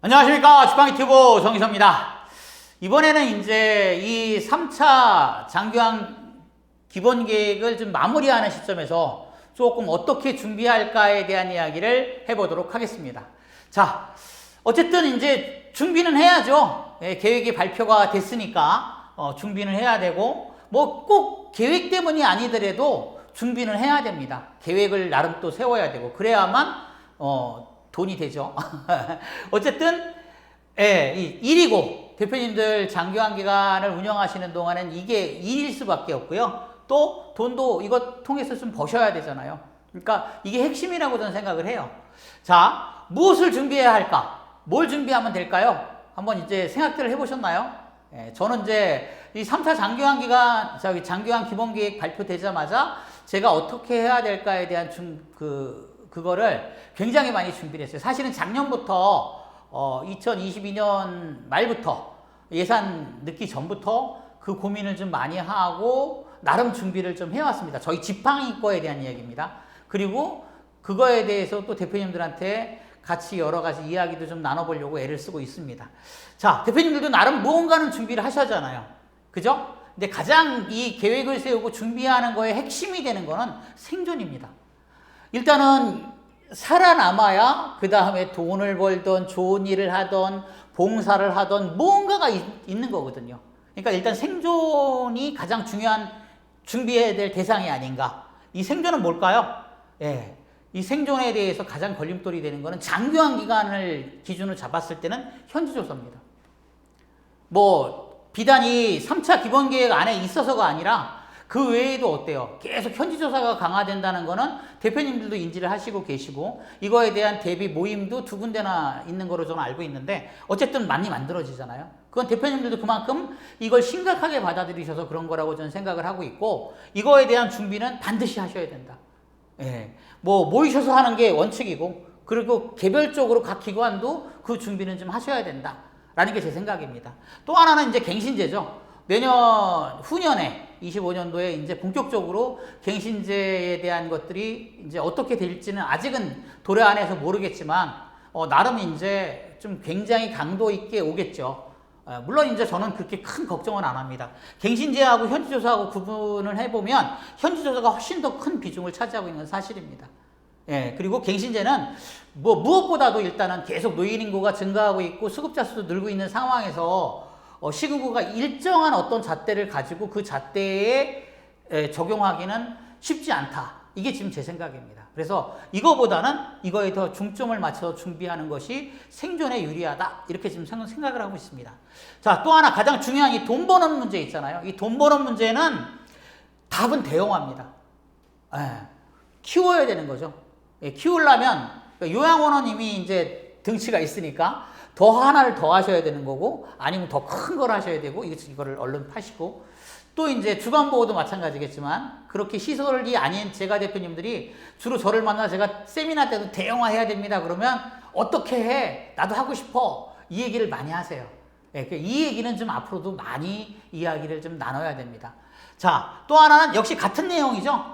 안녕하십니까. 지팡이튜브 정희섭입니다. 이번에는 이제 이 3차 장기화 기본 계획을 좀 마무리하는 시점에서 조금 어떻게 준비할까에 대한 이야기를 해보도록 하겠습니다. 자, 어쨌든 이제 준비는 해야죠. 계획이 발표가 됐으니까 준비는 해야 되고, 뭐 꼭 계획 때문이 아니더라도 준비는 해야 됩니다. 계획을 나름 또 세워야 되고, 그래야만 돈이 되죠. 어쨌든 이 일이고, 대표님들 장기화 기간을 운영하시는 동안은 이게 일일 수밖에 없고요. 또 돈도 이것 통해서 좀 버셔야 되잖아요. 그러니까 이게 핵심이라고 저는 생각을 해요. 자, 무엇을 준비해야 할까? 뭘 준비하면 될까요? 한번 이제 생각들을 해보셨나요? 저는 이제 이 3차 장기화 기간, 장기화 기본 계획 발표되자마자 제가 어떻게 해야 될까에 대한 그거를 굉장히 많이 준비를 했어요. 사실은 작년부터 2022년 말부터 예산 넣기 전부터 그 고민을 좀 많이 하고 나름 준비를 좀 해왔습니다. 저희 지팡이 거에 대한 이야기입니다. 그리고 그거에 대해서 또 대표님들한테 같이 여러 가지 이야기도 좀 나눠보려고 애를 쓰고 있습니다. 자, 대표님들도 나름 무언가는 준비를 하셨잖아요. 그죠? 근데 가장 이 계획을 세우고 준비하는 거에 핵심이 되는 거는 생존입니다. 일단은 살아남아야 그 다음에 돈을 벌던 좋은 일을 하던 봉사를 하던 무언가가 있는 거거든요. 그러니까 일단 생존이 가장 중요한 준비해야 될 대상이 아닌가. 이 생존은 뭘까요? 이 생존에 대해서 가장 걸림돌이 되는 거는 장기화 기간을 기준으로 잡았을 때는 현지조사입니다. 뭐 비단 이 3차 기본계획 안에 있어서가 아니라 그 외에도 어때요? 계속 현지조사가 강화된다는 거는 대표님들도 인지를 하시고 계시고, 이거에 대한 대비 모임도 두 군데나 있는 거로 저는 알고 있는데, 어쨌든 많이 만들어지잖아요. 그건 대표님들도 그만큼 이걸 심각하게 받아들이셔서 그런 거라고 저는 생각을 하고 있고, 이거에 대한 준비는 반드시 하셔야 된다. 뭐 모이셔서 하는 게 원칙이고, 그리고 개별적으로 각 기관도 그 준비는 좀 하셔야 된다 라는 게 제 생각입니다. 또 하나는 이제 갱신제죠. 내년 후년에 25년도에 이제 본격적으로 갱신제에 대한 것들이 이제 어떻게 될지는 아직은 도래 안에서 모르겠지만, 나름 이제 좀 굉장히 강도 있게 오겠죠. 물론 이제 저는 그렇게 큰 걱정은 안 합니다. 갱신제하고 현지조사하고 구분을 해보면 현지조사가 훨씬 더 큰 비중을 차지하고 있는 건 사실입니다. 그리고 갱신제는 뭐 무엇보다도 일단은 계속 노인 인구가 증가하고 있고 수급자 수도 늘고 있는 상황에서 시군구가 일정한 어떤 잣대를 가지고 그 잣대에 적용하기는 쉽지 않다. 이게 지금 제 생각입니다. 그래서 이거보다는 이거에 더 중점을 맞춰서 준비하는 것이 생존에 유리하다. 이렇게 지금 생각을 하고 있습니다. 자, 또 하나 가장 중요한 이 돈 버는 문제 있잖아요. 이 돈 버는 문제는 답은 대형화입니다. 키워야 되는 거죠. 키우려면 요양원원님이 이제 등치가 있으니까 더 하나를 더 하셔야 되는 거고, 아니면 더 큰 걸 하셔야 되고, 이거를 얼른 파시고, 또 이제 주간보호도 마찬가지겠지만, 그렇게 시설이 아닌 제가 대표님들이 주로 저를 만나 제가 세미나 때도 대형화 해야 됩니다. 그러면 어떻게 해? 나도 하고 싶어. 이 얘기를 많이 하세요. 이 얘기는 좀 앞으로도 많이 이야기를 좀 나눠야 됩니다. 자, 또 하나는 역시 같은 내용이죠.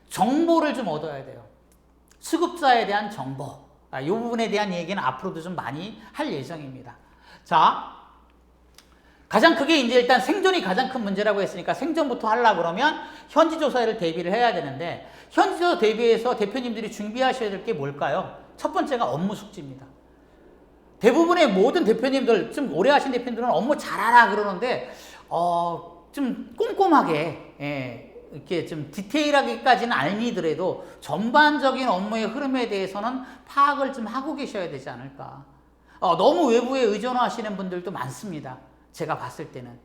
정보를 좀 얻어야 돼요. 수급자에 대한 정보. 이 부분에 대한 얘기는 앞으로도 좀 많이 할 예정입니다. 자, 가장 크게 이제 일단 생존이 가장 큰 문제라고 했으니까 생존부터 하려고 그러면 현지조사를 대비를 해야 되는데, 현지조사 대비해서 대표님들이 준비하셔야 될 게 뭘까요? 첫 번째가 업무 숙지입니다. 대부분의 모든 대표님들, 좀 오래 하신 대표님들은 업무 잘하라 그러는데, 좀 꼼꼼하게, 이렇게 좀 디테일하게까지는 아니더라도 전반적인 업무의 흐름에 대해서는 파악을 좀 하고 계셔야 되지 않을까. 너무 외부에 의존하시는 분들도 많습니다. 제가 봤을 때는.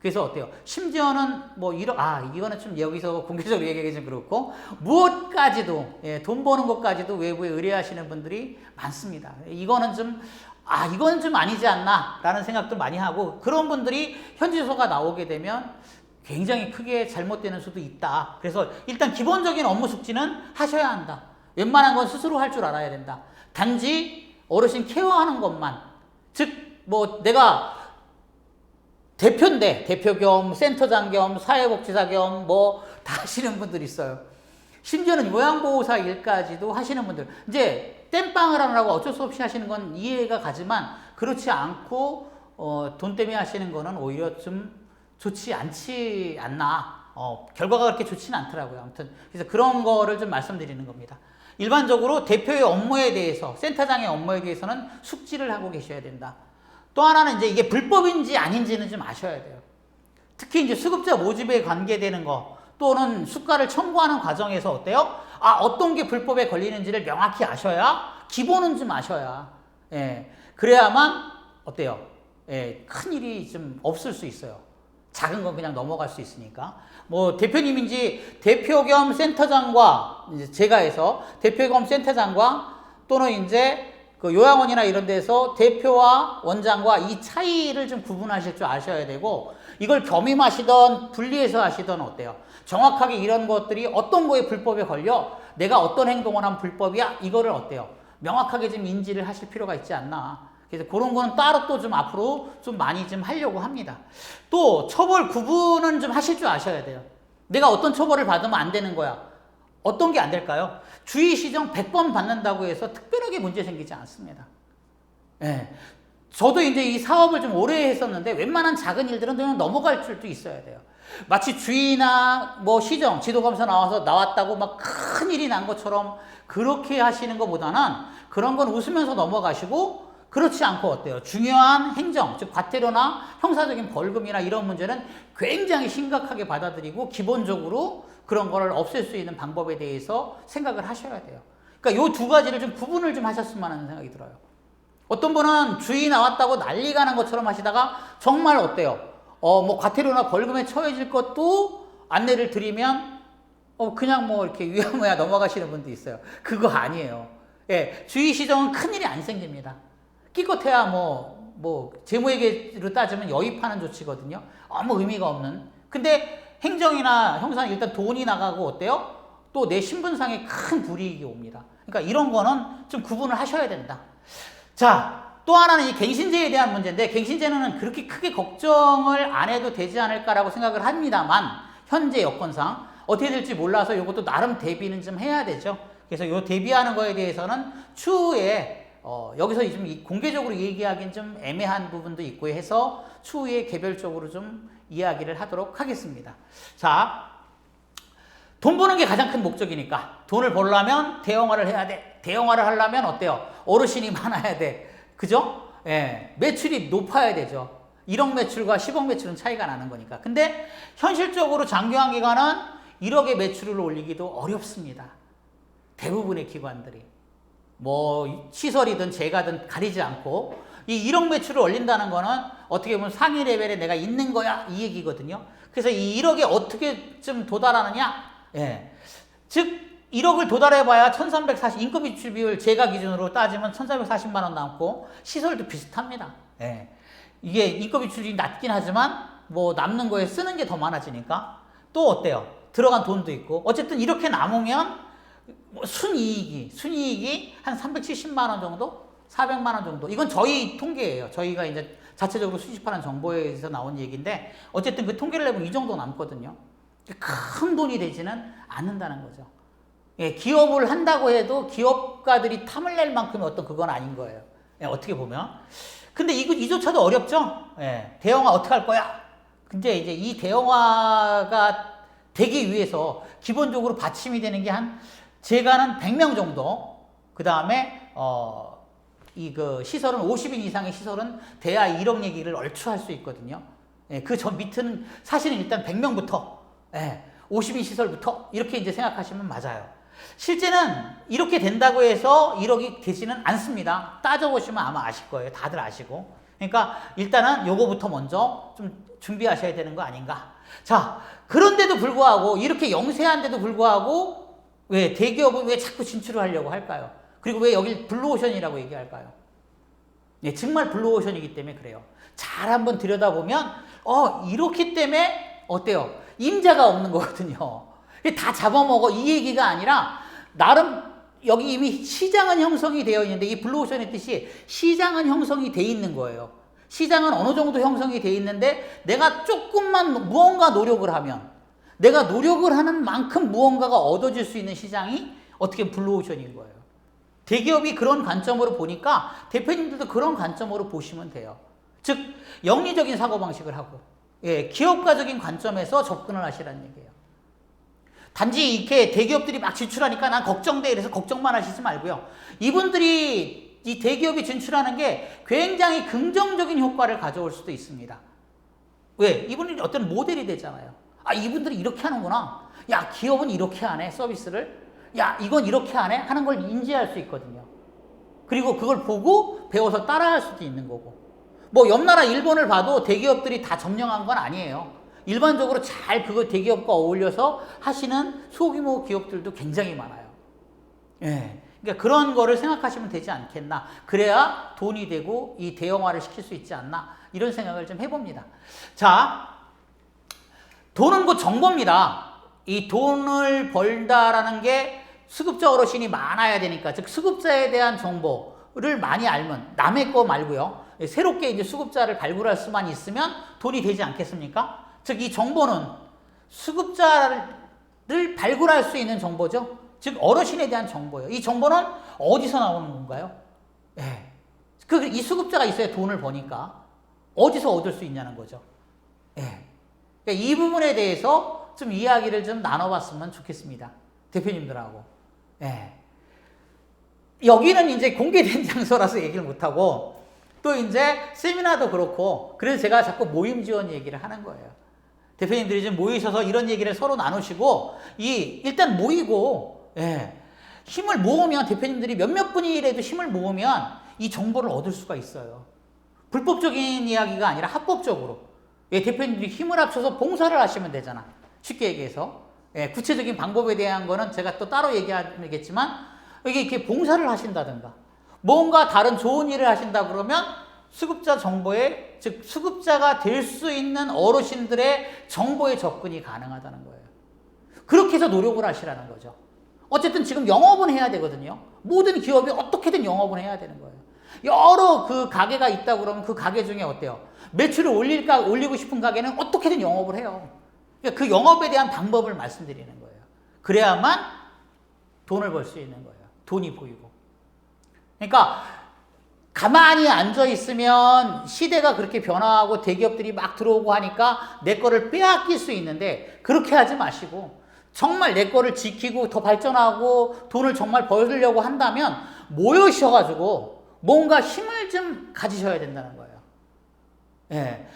그래서 어때요? 심지어는 뭐 이거는 좀 여기서 공개적으로 얘기하기 좀 그렇고, 무엇까지도, 돈 버는 것까지도 외부에 의뢰하시는 분들이 많습니다. 이거는 좀 아니지 않나 라는 생각도 많이 하고, 그런 분들이 현지조사가 나오게 되면 굉장히 크게 잘못되는 수도 있다. 그래서 일단 기본적인 업무 숙지는 하셔야 한다. 웬만한 건 스스로 할 줄 알아야 된다. 단지 어르신 케어하는 것만, 즉 뭐 내가 대표인데 대표 겸 센터장 겸 사회복지사 겸 뭐 다 하시는 분들이 있어요. 심지어는 요양보호사 일까지도 하시는 분들, 이제 땜빵을 하느라고 어쩔 수 없이 하시는 건 이해가 가지만 그렇지 않고 돈 때문에 하시는 거는 오히려 좀 좋지 않지 않나. 결과가 그렇게 좋지는 않더라고요. 아무튼 그래서 그런 거를 좀 말씀드리는 겁니다. 일반적으로 대표의 업무에 대해서, 센터장의 업무에 대해서는 숙지를 하고 계셔야 된다. 또 하나는 이제 이게 불법인지 아닌지는 좀 아셔야 돼요. 특히 이제 수급자 모집에 관계되는 거 또는 수가를 청구하는 과정에서 어때요? 어떤 게 불법에 걸리는지를 명확히 아셔야, 기본은 좀 아셔야, 그래야만 어때요? 큰 일이 좀 없을 수 있어요. 작은 건 그냥 넘어갈 수 있으니까. 뭐 대표님인지 대표 겸 센터장과 이제 제가 해서 대표 겸 센터장과 또는 이제 그 요양원이나 이런 데서 대표와 원장과 이 차이를 좀 구분하실 줄 아셔야 되고, 이걸 겸임하시던 분리해서 하시던 어때요? 정확하게 이런 것들이 어떤 거에 불법에 걸려, 내가 어떤 행동을 하면 불법이야, 이거를 어때요? 명확하게 좀 인지를 하실 필요가 있지 않나. 그래서 그런 거는 따로 또 좀 앞으로 좀 많이 좀 하려고 합니다. 또 처벌 구분은 좀 하실 줄 아셔야 돼요. 내가 어떤 처벌을 받으면 안 되는 거야. 어떤 게 안 될까요? 주의 시정 100번 받는다고 해서 특별하게 문제 생기지 않습니다. 저도 이제 이 사업을 좀 오래 했었는데 웬만한 작은 일들은 그냥 넘어갈 줄도 있어야 돼요. 마치 주의나 뭐 시정, 지도검사 나왔다고 막 큰 일이 난 것처럼 그렇게 하시는 것보다는 그런 건 웃으면서 넘어가시고, 그렇지 않고 어때요? 중요한 행정, 즉 과태료나 형사적인 벌금이나 이런 문제는 굉장히 심각하게 받아들이고 기본적으로 그런 거를 없앨 수 있는 방법에 대해서 생각을 하셔야 돼요. 그러니까 요 두 가지를 좀 구분을 좀 하셨으면 하는 생각이 들어요. 어떤 분은 주의 나왔다고 난리가 난 것처럼 하시다가 정말 어때요? 뭐 과태료나 벌금에 처해질 것도 안내를 드리면 그냥 뭐 이렇게 위험해야 넘어가시는 분도 있어요. 그거 아니에요. 주의 시정은 큰일이 안 생깁니다. 기껏해야 뭐 재무회계로 따지면 여입하는 조치거든요. 아무 의미가 없는. 근데 행정이나 형사는 일단 돈이 나가고 어때요? 또 내 신분상에 큰 불이익이 옵니다. 그러니까 이런 거는 좀 구분을 하셔야 된다. 자, 또 하나는 이 갱신제에 대한 문제인데, 갱신제는 그렇게 크게 걱정을 안 해도 되지 않을까라고 생각을 합니다만, 현재 여건상 어떻게 될지 몰라서 이것도 나름 대비는 좀 해야 되죠. 그래서 이 대비하는 거에 대해서는 추후에 여기서 좀 공개적으로 얘기하기는 좀 애매한 부분도 있고 해서 추후에 개별적으로 좀 이야기를 하도록 하겠습니다. 자, 돈 버는 게 가장 큰 목적이니까 돈을 벌려면 대형화를 해야 돼. 대형화를 하려면 어때요? 어르신이 많아야 돼. 그죠? 매출이 높아야 되죠. 1억 매출과 10억 매출은 차이가 나는 거니까. 근데 현실적으로 장기화 기관은 1억의 매출을 올리기도 어렵습니다. 대부분의 기관들이. 뭐 시설이든 재가든 가리지 않고 이 1억 매출을 올린다는 거는 어떻게 보면 상위 레벨에 내가 있는 거야 이 얘기거든요. 그래서 이 1억에 어떻게 좀 도달하느냐? 즉 1억을 도달해봐야 1340 인건비출 비율 재가 기준으로 따지면 1440만 원 남고 시설도 비슷합니다. 이게 인건비출이 낮긴 하지만 뭐 남는 거에 쓰는 게 더 많아지니까 또 어때요? 들어간 돈도 있고 어쨌든 이렇게 남으면 순이익이 한 370만 원 정도? 400만 원 정도. 이건 저희 통계예요. 저희가 이제 자체적으로 수집하는 정보에서 나온 얘기인데 어쨌든 그 통계를 내보면 이 정도 남거든요. 큰 돈이 되지는 않는다는 거죠. 기업을 한다고 해도 기업가들이 탐을 낼 만큼의 어떤 그건 아닌 거예요. 어떻게 보면. 근데 이조차도 어렵죠? 대형화 어떻게 할 거야? 근데 이제 이 대형화가 되기 위해서 기본적으로 받침이 되는 게 제가는 100명 정도, 그 다음에, 그 시설은 50인 이상의 시설은 대야 1억 얘기를 얼추 할 수 있거든요. 그 전 밑은 사실은 일단 100명부터, 50인 시설부터 이렇게 이제 생각하시면 맞아요. 실제는 이렇게 된다고 해서 1억이 되지는 않습니다. 따져보시면 아마 아실 거예요. 다들 아시고. 그러니까 일단은 요거부터 먼저 좀 준비하셔야 되는 거 아닌가. 자, 그런데도 불구하고, 이렇게 영세한데도 불구하고, 왜 대기업은 왜 자꾸 진출을 하려고 할까요? 그리고 왜 여길 블루오션이라고 얘기할까요? 정말 블루오션이기 때문에 그래요. 잘 한번 들여다보면 이렇기 때문에 어때요? 임자가 없는 거거든요. 다 잡아먹어 이 얘기가 아니라 나름 여기 이미 시장은 형성이 되어 있는데, 이 블루오션의 뜻이 시장은 형성이 돼 있는 거예요. 시장은 어느 정도 형성이 돼 있는데 내가 조금만 무언가 노력을 하면, 내가 노력을 하는 만큼 무언가가 얻어질 수 있는 시장이 어떻게 블루오션인 거예요. 대기업이 그런 관점으로 보니까 대표님들도 그런 관점으로 보시면 돼요. 즉 영리적인 사고방식을 하고 기업가적인 관점에서 접근을 하시라는 얘기예요. 단지 이렇게 대기업들이 막 진출하니까 난 걱정돼 이래서 걱정만 하시지 말고요. 이분들이 이 대기업이 진출하는 게 굉장히 긍정적인 효과를 가져올 수도 있습니다. 왜? 이분들이 어떤 모델이 되잖아요. 아, 이분들이 이렇게 하는구나. 야, 기업은 이렇게 하네, 서비스를. 야, 이건 이렇게 하네 하는 걸 인지할 수 있거든요. 그리고 그걸 보고 배워서 따라할 수도 있는 거고. 뭐 옆 나라 일본을 봐도 대기업들이 다 점령한 건 아니에요. 일반적으로 잘 그거 대기업과 어울려서 하시는 소규모 기업들도 굉장히 많아요. 예. 그러니까 그런 거를 생각하시면 되지 않겠나. 그래야 돈이 되고 이 대형화를 시킬 수 있지 않나. 이런 생각을 좀 해봅니다. 자, 돈은 곧 정보입니다. 이 돈을 벌다라는 게 수급자 어르신이 많아야 되니까, 즉 수급자에 대한 정보를 많이 알면 남의 거 말고요. 새롭게 이제 수급자를 발굴할 수만 있으면 돈이 되지 않겠습니까? 즉 이 정보는 수급자를 발굴할 수 있는 정보죠. 즉 어르신에 대한 정보예요. 이 정보는 어디서 나오는 건가요? 예. 이 수급자가 있어야 돈을 버니까 어디서 얻을 수 있냐는 거죠. 예. 그러니까 이 부분에 대해서 좀 이야기를 좀 나눠봤으면 좋겠습니다. 대표님들하고. 예. 여기는 이제 공개된 장소라서 얘기를 못하고 또 이제 세미나도 그렇고 그래서 제가 자꾸 모임 지원 얘기를 하는 거예요. 대표님들이 좀 모이셔서 이런 얘기를 서로 나누시고 일단 모이고 힘을 모으면 대표님들이 몇몇 분이라도 힘을 모으면 이 정보를 얻을 수가 있어요. 불법적인 이야기가 아니라 합법적으로 대표님들이 힘을 합쳐서 봉사를 하시면 되잖아. 쉽게 얘기해서 구체적인 방법에 대한 거는 제가 또 따로 얘기하겠지만 이게 이렇게 봉사를 하신다든가 뭔가 다른 좋은 일을 하신다 그러면 수급자 정보에 즉 수급자가 될 수 있는 어르신들의 정보에 접근이 가능하다는 거예요. 그렇게 해서 노력을 하시라는 거죠. 어쨌든 지금 영업은 해야 되거든요. 모든 기업이 어떻게든 영업은 해야 되는 거예요. 여러 그 가게가 있다 그러면 그 가게 중에 어때요? 매출을 올리고 싶은 가게는 어떻게든 영업을 해요. 그러니까 그 영업에 대한 방법을 말씀드리는 거예요. 그래야만 돈을 벌 수 있는 거예요. 돈이 보이고. 그러니까 가만히 앉아 있으면 시대가 그렇게 변화하고 대기업들이 막 들어오고 하니까 내 거를 빼앗길 수 있는데 그렇게 하지 마시고 정말 내 거를 지키고 더 발전하고 돈을 정말 벌려고 한다면 모여셔가지고 뭔가 힘을 좀 가지셔야 된다는 거예요. 예.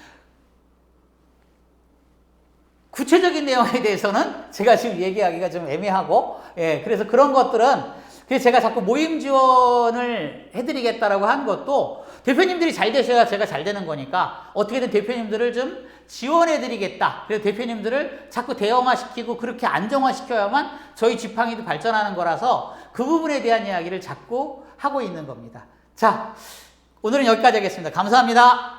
구체적인 내용에 대해서는 제가 지금 얘기하기가 좀 애매하고, 그래서 그런 것들은 그래서 제가 자꾸 모임 지원을 해드리겠다라고 한 것도 대표님들이 잘 되셔야 제가 잘 되는 거니까 어떻게든 대표님들을 좀 지원해드리겠다. 그래서 대표님들을 자꾸 대형화시키고 그렇게 안정화시켜야만 저희 지팡이도 발전하는 거라서 그 부분에 대한 이야기를 자꾸 하고 있는 겁니다. 자, 오늘은 여기까지 하겠습니다. 감사합니다.